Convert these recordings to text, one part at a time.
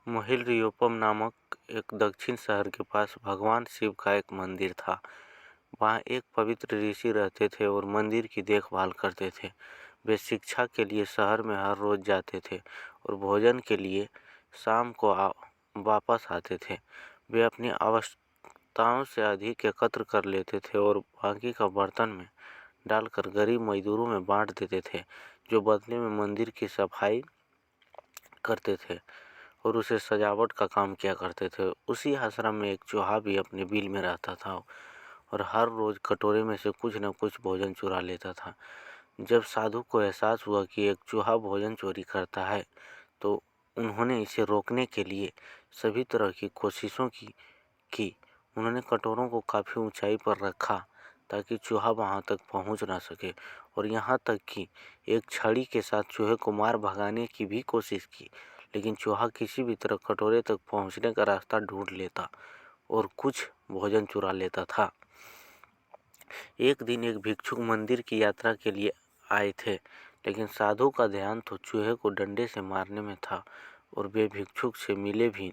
मोहिलरियोपम नामक एक दक्षिण शहर के पास भगवान शिव का एक मंदिर था। वहाँ एक पवित्र ऋषि रहते थे और मंदिर की देखभाल करते थे। वे शिक्षा के लिए शहर में हर रोज जाते थे और भोजन के लिए शाम को वापस आते थे। वे अपनी आवश्यकताओं से अधिक एकत्र कर लेते थे और बाकी का बर्तन में डालकर गरीब मजदूरों में बांट देते थे, जो बदले में मंदिर की सफाई करते थे और उसे सजावट का काम किया करते थे। उसी आश्रम में एक चूहा भी अपने बिल में रहता था और हर रोज कटोरे में से कुछ न कुछ भोजन चुरा लेता था। जब साधु को एहसास हुआ कि एक चूहा भोजन चोरी करता है, तो उन्होंने इसे रोकने के लिए सभी तरह की कोशिशों की। उन्होंने कटोरों को काफ़ी ऊंचाई पर रखा ताकि चूहा वहां तक पहुंच ना सके, और यहाँ तक कि एक छड़ी के साथ चूहे को मार भगाने की भी कोशिश की, लेकिन चूहा किसी भी तरह कटोरे तक पहुंचने का रास्ता ढूंढ लेता और कुछ भोजन चुरा लेता था। एक दिन एक भिक्षुक मंदिर की यात्रा के लिए आए थे, लेकिन साधु का ध्यान तो चूहे को डंडे से मारने में था और वे भिक्षुक से मिले भी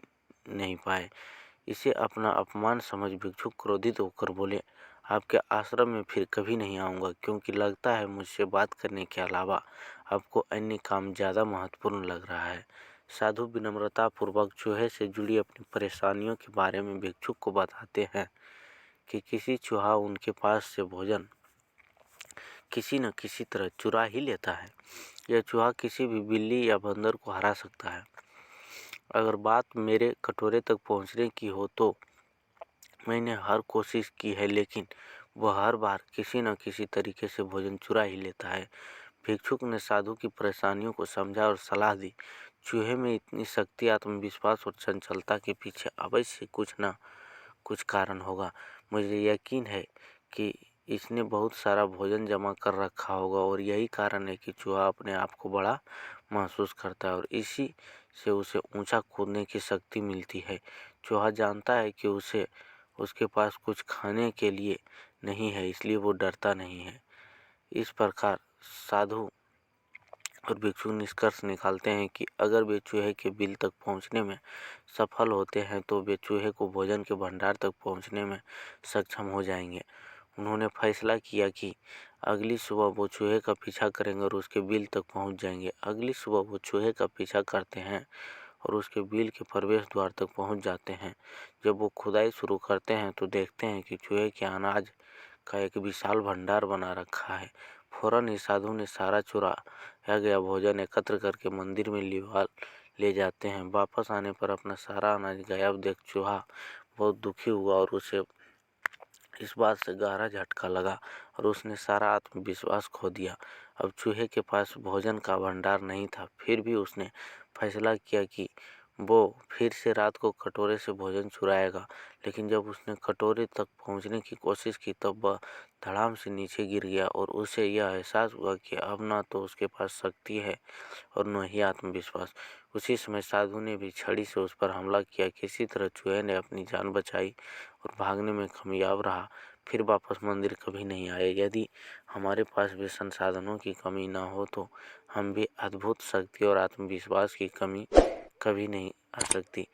नहीं पाए। इसे अपना अपमान समझ भिक्षुक क्रोधित होकर बोले, आपके आश्रम में फिर कभी नहीं आऊँगा, क्योंकि लगता है मुझसे बात करने के अलावा आपको अन्य काम ज़्यादा महत्वपूर्ण लग रहा है। साधु विनम्रतापूर्वक चूहे से जुड़ी अपनी परेशानियों के बारे में भिक्षुक को बताते हैं कि किसी चूहा उनके पास से भोजन किसी न किसी तरह चुरा ही लेता है। यह चूहा किसी भी बिल्ली या बंदर को हरा सकता है। अगर बात मेरे कटोरे तक पहुंचने की हो तो मैंने हर कोशिश की है, लेकिन वह हर बार किसी न किसी तरीके से भोजन चुरा ही लेता है। भिक्षुक ने साधु की परेशानियों को समझा और सलाह दी। चूहे में इतनी शक्ति, आत्मविश्वास और चंचलता के पीछे अवश्य कुछ न कुछ कारण होगा। मुझे यकीन है कि इसने बहुत सारा भोजन जमा कर रखा होगा और यही कारण है कि चूहा अपने आप को बड़ा महसूस करता है और इसी से उसे ऊंचा कूदने की शक्ति मिलती है। चूहा जानता है कि उसके पास कुछ खाने के लिए नहीं है, इसलिए वो डरता नहीं है। इस प्रकार साधु और भिक्षु निष्कर्ष निकालते हैं कि अगर वे चूहे के बिल तक पहुंचने में सफल होते हैं तो वे चूहे को भोजन के भंडार तक पहुंचने में सक्षम हो जाएंगे। उन्होंने फैसला किया कि अगली सुबह वो चूहे का पीछा करेंगे और उसके बिल तक पहुंच जाएंगे। अगली सुबह वो चूहे का पीछा करते हैं और उसके बिल के प्रवेश द्वार तक पहुंच जाते हैं। जब वो खुदाई शुरू करते हैं तो देखते हैं कि चूहे के अनाज का एक विशाल भंडार बना रखा है। फौरन ही साधु ने सारा चुराया गया भोजन एकत्र करके मंदिर में ले जाते हैं। वापस आने पर अपना सारा अनाज गायब देख चूहा बहुत दुखी हुआ और उसे इस बात से गहरा झटका लगा और उसने सारा आत्मविश्वास खो दिया। अब चूहे के पास भोजन का भंडार नहीं था, फिर भी उसने फैसला किया कि वो फिर से रात को कटोरे से भोजन चुराएगा। लेकिन जब उसने कटोरे तक पहुंचने की कोशिश की तब वह धड़ाम से नीचे गिर गया और उसे यह एहसास हुआ कि अब ना तो उसके पास शक्ति है और न ही आत्मविश्वास। उसी समय साधु ने भी छड़ी से उस पर हमला किया। किसी तरह चूहे ने अपनी जान बचाई और भागने में कामयाब रहा। फिर वापस मंदिर कभी नहीं आए। यदि हमारे पास भी संसाधनों की कमी ना हो तो हम भी अद्भुत शक्ति और आत्मविश्वास की कमी कभी नहीं आ सकती।